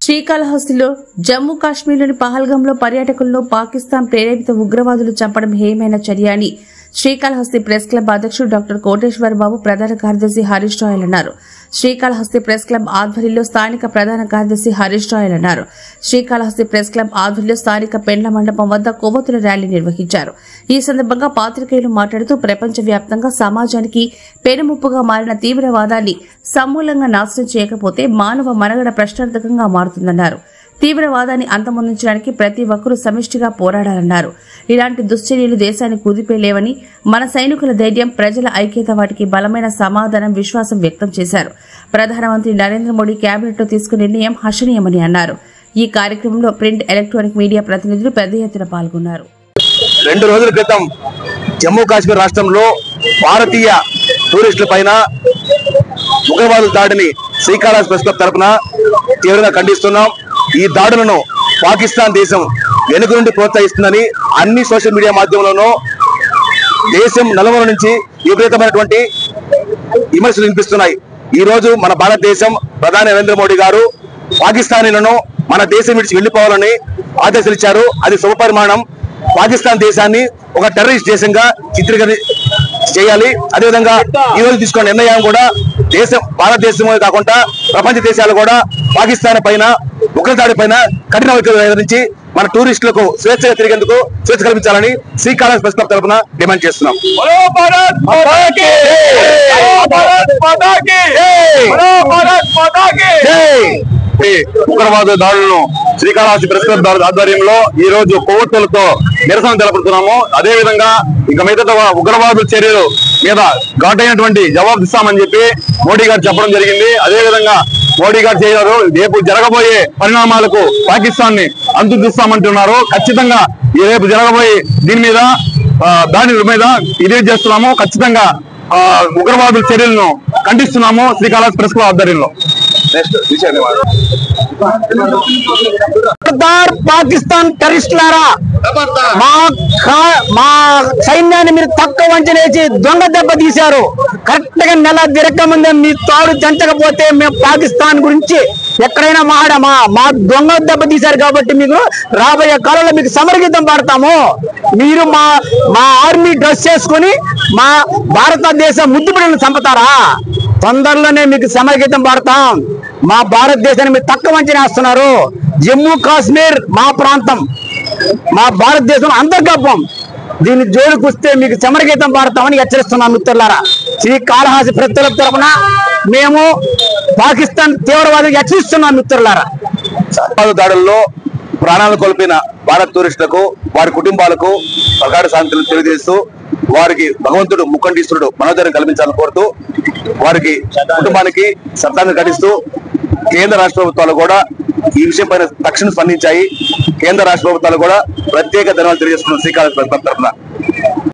శ్రీకాళహస్తిలో జమ్మూ కాశ్మీర్లోని పహల్గాంలో పర్యాటకులను పాకిస్తాన్ ప్రేరేపిత ఉగ్రవాదులు చంపడం హేయమైన చర్య అని శ్రీకాళహస్తి ప్రెస్ క్లబ్ అధ్యక్షుడు డాక్టర్ కోటేశ్వర బాబు ప్రధాన కార్యదర్శి హరీష్ రాయల్ అన్నారు. శ్రీకాళహస్తి ప్రెస్ క్లబ్ ఆధ్వర్యంలో స్థానిక ప్రధాన కార్యదర్శి హరీష్ రాయల్ అన్నారు. శ్రీకాళహస్తి ప్రెస్ క్లబ్ ఆధ్వర్యంలో స్థానిక పెండ్ల మండపం వద్ద కొవ్వొత్తుల ర్యాలీ నిర్వహించారు. ఈ సందర్భంగా పాత్రికేయులు మాట్లాడుతూ ప్రపంచవ్యాప్తంగా సమాజానికి పెనుముప్పుగా మారిన తీవ్రవాదాన్ని సమూలంగా నాశనం చేయకపోతే మానవ మనుగడ ప్రశ్నార్థకంగా మారుతుందన్నారు. తీవ్రవాదాన్ని అంతమొందించడానికి ప్రతి ఒక్కరూ సమిష్టిగా పోరాడాలన్నారు. ఇలాంటి దుశ్చర్యలు దేశాన్ని కుదిపేలేవని, మన సైనికుల ధైర్యం, ప్రజల ఐక్యత వాటికి బలమైన సమాధానం, విశ్వాసం వ్యక్తం చేశారు. ప్రధానమంత్రి నరేంద్ర మోడీ కేబినెట్ లో తీసుకున్న నిర్ణయం హర్షణీయమని అన్నారు. ఈ కార్యక్రమంలో ప్రింట్, ఎలక్ట్రానిక్ మీడియా ప్రతినిధులు పెద్ద ఎత్తున పాల్గొన్నారు. 2 రోజుల క్రితం జమ్మూ కాశ్మీర్ రాష్ట్రంలో భారతీయ టూరిస్టుల పైన ఉగ్రవాదుల దాడిని శ్రీకాళహస్తి ప్రెస్ క్లబ్ తరపున తీవ్రంగా ఖండిస్తున్నాం. ఈ దాడులను పాకిస్తాన్ దేశం వెనుక నుండి ప్రోత్సహిస్తుందని అన్ని సోషల్ మీడియా మాధ్యమంలోనూ దేశం నలుమూల నుంచి విపరీతమైనటువంటి విమర్శలు వినిపిస్తున్నాయి. ఈ రోజు మన భారతదేశం ప్రధాని నరేంద్ర మోడీ గారు పాకిస్తానీలను మన దేశం విడిచి వెళ్లిపోవాలని ఆదేశాలు ఇచ్చారు. అది శుభపరిమాణం. పాకిస్తాన్ దేశాన్ని ఒక టెర్రరిస్ట్ దేశంగా చేయాలి. అదేవిధంగా ఈ రోజు తీసుకున్న నిర్ణయం కూడా భారతదేశమే కాకుండా ప్రపంచ దేశాలు కూడా పాకిస్తాన్ పైన ఉగ్రదాడి పైన కఠిన వైఖరి ఎదురించి మన టూరిస్టులకు స్వేచ్ఛగా తిరిగేందుకు స్వేచ్ఛ కల్పించాలని శ్రీకాళహస్తి ప్రెస్ క్లబ్ తరఫున డిమాండ్ చేస్తున్నాం. ఉగ్రవాద దాడులను శ్రీకాళహస్తి ప్రెస్ క్లబ్ ఆధ్వర్యంలో ఈ రోజు కొవ్వొత్తులతో నిరసన తెలుపుతున్నాము. అదేవిధంగా ఇక మిగతా ఉగ్రవాద చర్యలు మీద ఘాటైనటువంటి జవాబు ఇస్తామని చెప్పి మోడీ గారు చెప్పడం జరిగింది. అదేవిధంగా మోడీ గారు చేయరు రేపు జరగబోయే పరిణామాలకు పాకిస్తాన్ ని అంతుదిస్తామంటున్నారు. ఖచ్చితంగా రేపు జరగబోయే దాని మీద ఇదే చేస్తున్నాము. ఖచ్చితంగా ఉగ్రవాదుల చర్యలను ఖండిస్తున్నాము శ్రీకాళహస్తి ప్రెస్ క్లబ్ ఆధ్వర్యంలో. పాకిస్తాన్ టెర్రరిస్టులారా, మా సైన్యాన్ని మీరు తక్కువ అంచనేసి దొంగ దెబ్బ తీశారు. కరెక్ట్ గా నెల తిరగకముందే మీ తాడు చెంచకపోతే మేము పాకిస్తాన్ గురించి ఎక్కడైనా మా దొంగ దెబ్బ తీశారు కాబట్టి మీకు రాబోయే కాలంలో మీకు సమరగీతం పాడతాము. మీరు మా ఆర్మీ డ్రెస్ చేసుకుని మా భారతదేశ ముద్దు బిడ్డలను చంపుతారా? తొందరలోనే మీకు సమరగీతం పాడతాం. మా భారతదేశాన్ని మీరు తక్కువ అంచనా వేస్తున్నారు. జమ్మూ కాశ్మీర్ మా ప్రాంతం, మా భారతదేశం అంతర్గతం. దీన్ని జోలికి వస్తే మీకు సమరగీతం పాడతామని హెచ్చరిస్తున్నాం మిత్రులారా. శ్రీకాళహస్తి ప్రెస్ క్లబ్ తరపున మేము పాకిస్తాన్ తీవ్రవాదికి హెచ్చరిస్తున్నాం మిత్రులారా. దాడుల్లో ప్రాణాలు కోల్పోయిన భారత్ టూరిస్టులకు, వారి కుటుంబాలకు ప్రగాఢ శాంతులు తెలియజేస్తూ వారికి భగవంతుడు ముఖండీశ్వరుడు మనోధైర్యం కల్పించాలని కోరుతూ వారికి కుటుంబానికి శ్రద్ధాంజలి ఘటిస్తూ కేంద్ర రాష్ట్ర ప్రభుత్వాలు కూడా ఈ విషయం పైన తక్షణం స్పందించాయి. కేంద్ర రాష్ట్ర ప్రభుత్వాలు కూడా ప్రత్యేక ధన్యవాదాలు తెలియజేస్తున్నాం శ్రీకాళహస్తి ప్రెస్ క్లబ్ తరఫున.